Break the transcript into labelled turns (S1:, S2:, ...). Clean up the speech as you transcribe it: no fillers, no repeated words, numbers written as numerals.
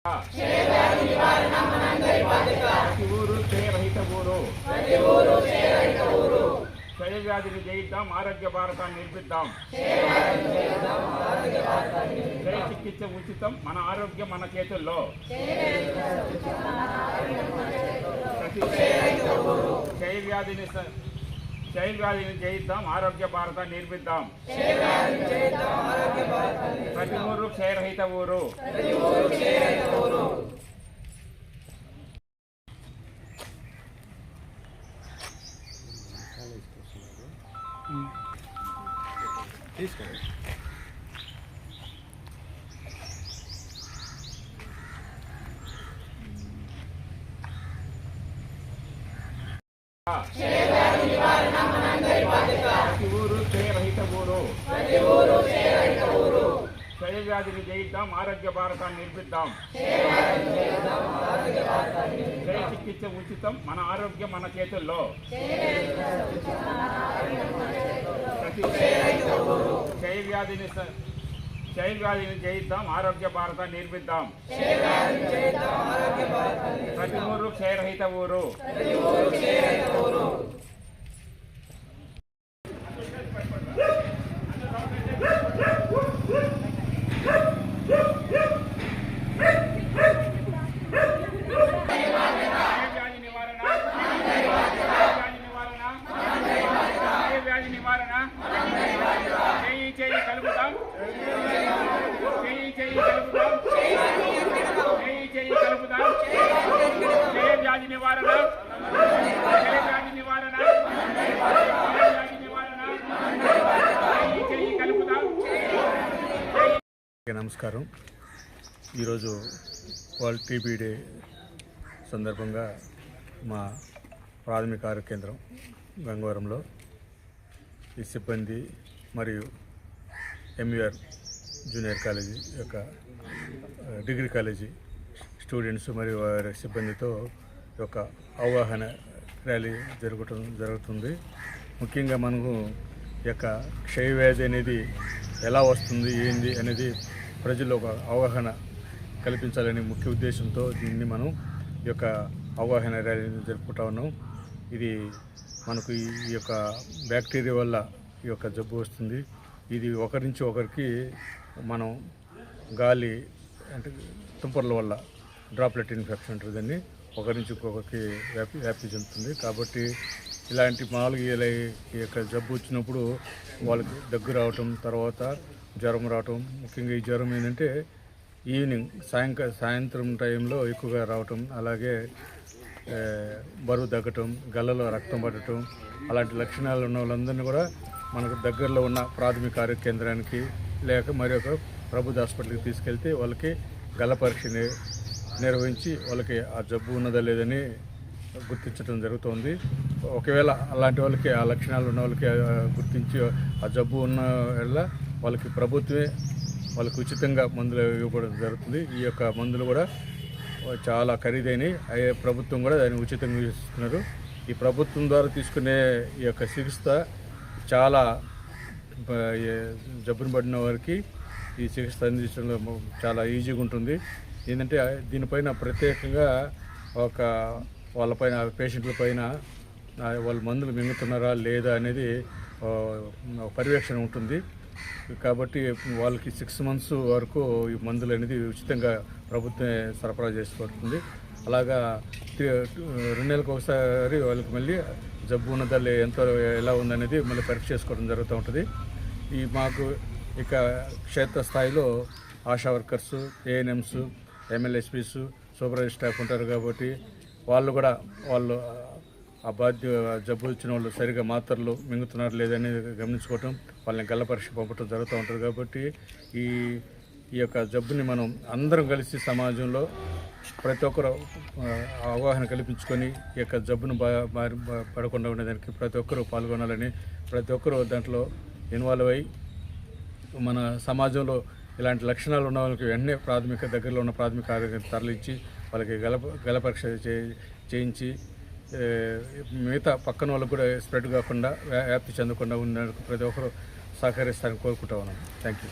S1: ప్రతి ఊరు క్షయరహిత ఊరు. క్షయ వ్యాధిని జయిద్దాం, ఆరోగ్య భారతాన్ని నిర్మిద్దాం. క్షయ చికిత్స ఉచితం, మన ఆరోగ్యం మన చేతుల్లో. క్షయ వ్యాధిని జయిద్దాం, ఆరోగ్య భారతాన్ని నిర్మిద్దాం. ప్రతి ఊరు క్షయరహిత ఊరు. తీసుకోండి. ప్రతి ఊరు క్షయరహిత ఊరు. క్షయ వ్యాధిని జయిద్దాం, ఆరోగ్య భారతాన్ని నిర్మిద్దాం. క్షయ చికిత్స ఉచితం, మన ఆరోగ్యం మన చేతుల్లో. క్షయ వ్యాధిని జయిద్దాం, ఆరోగ్య భారతాన్ని నిర్మిద్దాం. ప్రతి ఊరు క్షయరహిత ఊరు. చేయి కలుపుదాం, క్షయ వ్యాధి నివారణ.
S2: నమస్కారం. ఈరోజు వరల్డ్ టీబీ డే సందర్భంగా మా ప్రాథమిక ఆరోగ్య కేంద్రం గంగవరంలో ఈ సిబ్బంది మరియు ఎంయూఆర్ జూనియర్ కాలేజీ యొక్క డిగ్రీ కాలేజీ స్టూడెంట్స్ మరియు వారి సిబ్బందితో ఒక అవగాహన ర్యాలీ జరుగుతుంది. ముఖ్యంగా మనకు యొక్క క్షయవ్యాధి అనేది ఎలా వస్తుంది, ఏంది అనేది ప్రజల్లో ఒక అవగాహన కల్పించాలనే ముఖ్య ఉద్దేశంతో దీన్ని మనం ఈ యొక్క అవగాహన ర్యాలీని జరుపుకుంటా ఉన్నాం. ఇది మనకు ఈ యొక్క బ్యాక్టీరియా వల్ల ఈ యొక్క జబ్బు వస్తుంది. ఇది ఒకరి నుంచి ఒకరికి మనం గాలి అంటే తుంపర్ల వల్ల డ్రాప్లెట్ ఇన్ఫెక్షన్ ఉంటుంది. దాన్ని ఒకరి నుంచి ఇంకొకరికి వ్యాప్తి చెందుతుంది. కాబట్టి ఇలాంటి మామూలుగా ఈ యొక్క జబ్బు వచ్చినప్పుడు వాళ్ళకి దగ్గు రావటం, తర్వాత జ్వరం రావటం. ముఖ్యంగా ఈ జ్వరం ఏంటంటే ఈవినింగ్ సాయంత్రం టైంలో ఎక్కువగా రావటం, అలాగే బరువు తగ్గటం, గల్లలో రక్తం పడటం, అలాంటి లక్షణాలు ఉన్న వాళ్ళందరినీ కూడా మనకు దగ్గరలో ఉన్న ప్రాథమిక ఆరోగ్య కేంద్రానికి లేక మరి ఒక ప్రభుత్వ హాస్పిటల్కి తీసుకెళ్తే వాళ్ళకి గల పరీక్ష నిర్వహించి వాళ్ళకి ఆ జబ్బు ఉన్నదా లేదని గుర్తించడం జరుగుతుంది. ఒకవేళ అలాంటి వాళ్ళకి ఆ లక్షణాలు ఉన్న వాళ్ళకి గుర్తించి ఆ జబ్బు ఉన్న వల్ల వాళ్ళకి ప్రభుత్వమే వాళ్ళకి ఉచితంగా మందులు ఇవ్వడం జరుగుతుంది. ఈ యొక్క మందులు కూడా చాలా ఖరీదైనవి. ప్రభుత్వం కూడా దాన్ని ఉచితంగా ఇస్తున్నారు. ఈ ప్రభుత్వం ద్వారా తీసుకునే ఈ యొక్క చికిత్స చాలా జబ్బును పడిన వారికి ఈ చికిత్స అందించడంలో చాలా ఈజీగా ఉంటుంది. ఏంటంటే దీనిపైన ప్రత్యేకంగా ఒక వాళ్ళపైన పేషెంట్ల పైన వాళ్ళు మందులు మింగుతున్నారా లేదా అనేది పర్యవేక్షణ ఉంటుంది. కాబట్టి వాళ్ళకి 6 months వరకు ఈ మందులు అనేది ఉచితంగా ప్రభుత్వమే సరఫరా చేసుకోబడుతుంది. అలాగా 2 నెలలకు ఒకసారి వాళ్ళకి మళ్ళీ జబ్బు ఉన్నదా ఎంత ఎలా ఉందనేది మళ్ళీ పరీక్ష చేసుకోవడం జరుగుతూ ఉంటుంది. ఈ మాకు ఇక క్షేత్రస్థాయిలో Asha workers, ANMs, MLSPs, supervisor staff ఉంటారు. కాబట్టి వాళ్ళు ఆ జబ్బు వచ్చిన వాళ్ళు సరిగా మాత్రలు మింగుతున్నారు లేదని గమనించుకోవటం, వాళ్ళని గల్ల పరీక్ష పంపడం జరుగుతూ ఉంటుంది. కాబట్టి ఈ యొక్క జబ్బుని మనం అందరం కలిసి సమాజంలో ప్రతి ఒక్కరు అవగాహన కల్పించుకొని ఈ యొక్క జబ్బును పడకుండా ఉండేదానికి ప్రతి ఒక్కరూ పాల్గొనాలని, ప్రతి ఒక్కరూ దాంట్లో ఇన్వాల్వ్ అయ్యి మన సమాజంలో ఇలాంటి లక్షణాలు ఉన్న వాళ్ళకి వెంటనే దగ్గరలో ఉన్న ప్రాథమిక ఆరోగ్యం తరలించి వాళ్ళకి గల పరీక్ష చేయించి మిగతా పక్కన వాళ్ళకు కూడా స్ప్రెడ్ కాకుండా వ్యాప్తి చెందకుండా ఉన్న ప్రతి ఒక్కరు సహకరిస్తారని కోరుకుంటా ఉన్నాను. Thank you.